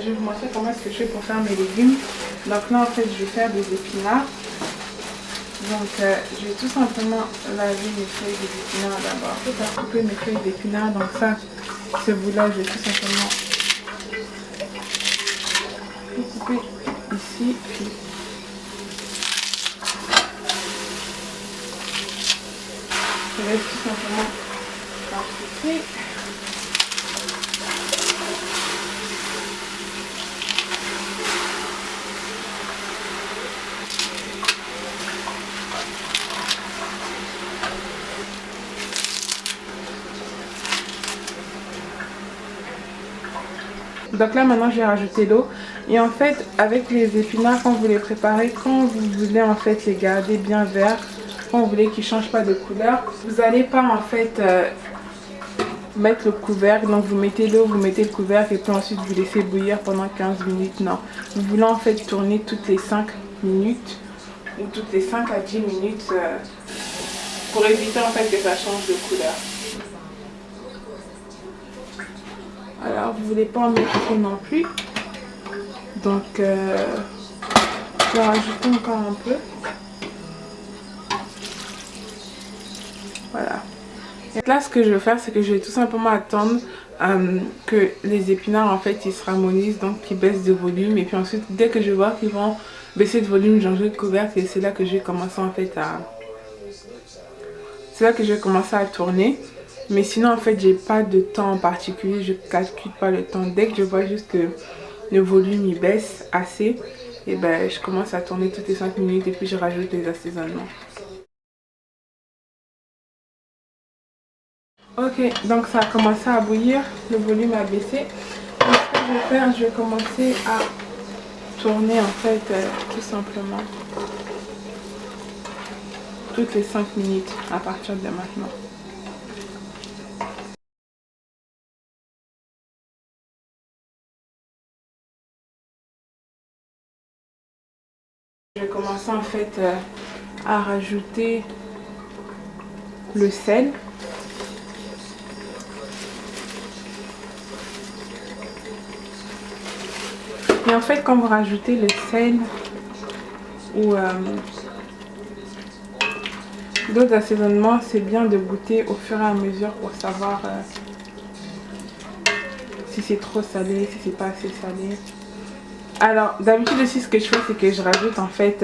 Je vais vous montrer comment est-ce que je fais pour faire mes légumes. Donc là en fait je vais faire des épinards. Donc je vais tout simplement laver mes feuilles d'épinards d'abord. Je vais couper mes feuilles d'épinards. Donc ça, ce bout-là, je vais tout simplement couper ici. Puis je laisse tout simplement ensuite. Donc là maintenant je vais rajouter l'eau et en fait avec les épinards quand vous les préparez, quand vous voulez en fait les garder bien verts, quand vous voulez qu'ils ne changent pas de couleur, vous n'allez pas en fait mettre le couvercle, donc vous mettez l'eau, vous mettez le couvercle et puis ensuite vous laissez bouillir pendant 15 minutes, non. Vous voulez en fait tourner toutes les 5 minutes ou toutes les 5 à 10 minutes pour éviter en fait que ça change de couleur. Alors vous voulez pas en mettre trop non plus, donc je vais rajouter encore un peu. Voilà. Et là ce que je vais faire c'est que je vais tout simplement attendre que les épinards en fait ils se ramollissent, donc qu'ils baissent de volume, et puis ensuite dès que je vois qu'ils vont baisser de volume, j'enlève le couvercle et c'est là que je vais commencer en fait à tourner. Mais sinon en fait j'ai pas de temps en particulier, je calcule pas le temps. Dès que je vois juste que le volume il baisse assez, et ben je commence à tourner toutes les 5 minutes et puis je rajoute les assaisonnements. Ok, donc ça a commencé à bouillir, le volume a baissé. Donc ce que je vais faire, je vais commencer à tourner en fait tout simplement toutes les 5 minutes à partir de maintenant. Je vais commencer en fait à rajouter le sel. Et en fait quand vous rajoutez le sel ou d'autres assaisonnements, c'est bien de goûter au fur et à mesure pour savoir si c'est trop salé, si c'est pas assez salé. Alors d'habitude aussi ce que je fais c'est que je rajoute en fait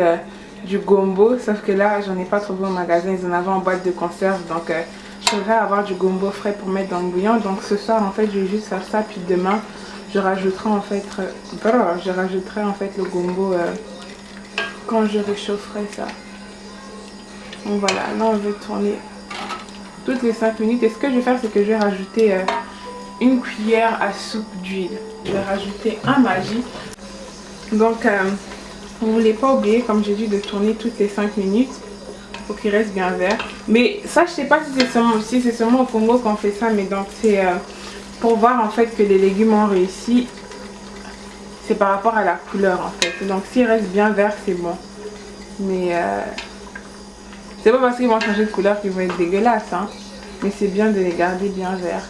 du gombo, sauf que là j'en ai pas trouvé au magasin, ils en avaient en boîte de conserve, donc je voudrais avoir du gombo frais pour mettre dans le bouillon. Donc ce soir en fait je vais juste faire ça, puis demain je rajouterai en fait le gombo quand je réchaufferai ça. Donc voilà, là on va tourner toutes les 5 minutes et ce que je vais faire c'est que je vais rajouter une cuillère à soupe d'huile. Je vais rajouter un Maggi. Donc vous ne voulez pas oublier, comme j'ai dit, de tourner toutes les 5 minutes pour qu'il reste bien vert. Mais ça je sais pas si c'est seulement au Congo qu'on fait ça, mais donc c'est pour voir en fait que les légumes ont réussi. C'est par rapport à la couleur en fait. Donc s'il reste bien vert c'est bon. Mais c'est pas parce qu'ils vont changer de couleur qu'ils vont être dégueulasses, hein. Mais c'est bien de les garder bien verts.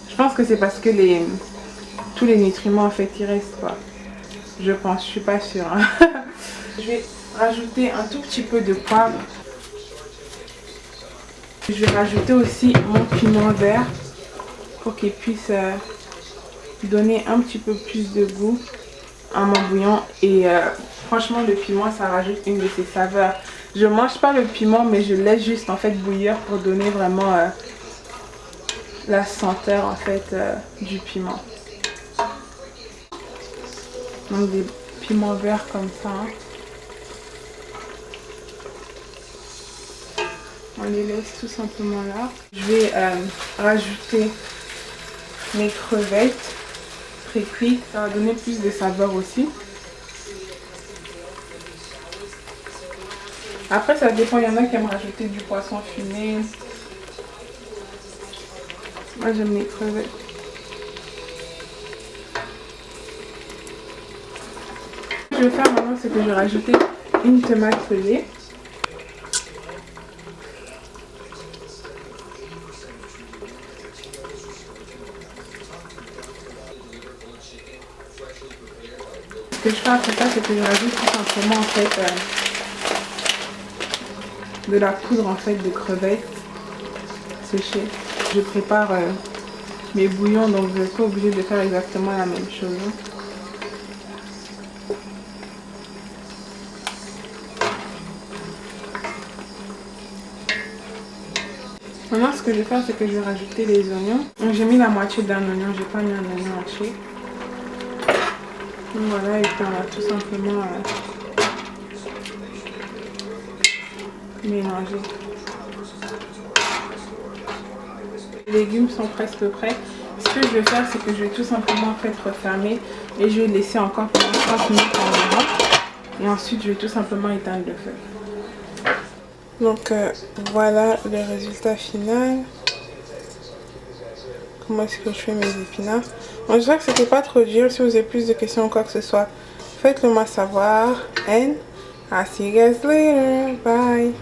Je pense que c'est parce que tous les nutriments en fait ils restent quoi. Je pense, je suis pas sûre, hein. Je vais rajouter un tout petit peu de poivre. Je vais rajouter aussi mon piment vert pour qu'il puisse donner un petit peu plus de goût à mon bouillon. Et franchement le piment ça rajoute une de ses saveurs. Je mange pas le piment mais je laisse juste en fait bouillir pour donner vraiment la senteur en fait du piment. Donc des piments verts comme ça, hein. On les laisse tout simplement là. Je vais rajouter mes crevettes pré-cuites. Ça va donner plus de saveur aussi. Après ça dépend, il y en a qui aiment rajouter du poisson fumé. Moi j'aime les crevettes. Ce que je vais faire maintenant c'est que je vais rajouter une tomate pelée. que je fais après ça, c'est que je rajoute tout simplement en fait de la poudre en fait de crevettes séchées. Je prépare mes bouillons, donc vous n'êtes pas obligé de faire exactement la même chose. Maintenant, ce que je vais faire, c'est que je vais rajouter les oignons. J'ai mis la moitié d'un oignon, j'ai pas mis un oignon entier. Donc voilà, et puis on va tout simplement mélanger. Les légumes sont presque prêts. Ce que je vais faire, c'est que je vais tout simplement en fait refermer et je vais laisser encore pendant 30 minutes environ. Et ensuite, je vais tout simplement éteindre le feu. Donc voilà le résultat final. Comment est-ce que je fais mes épinards? Bon, j'espère que c'était pas trop dur. Si vous avez plus de questions ou quoi que ce soit, faites-le moi savoir. And I'll see you guys later. Bye.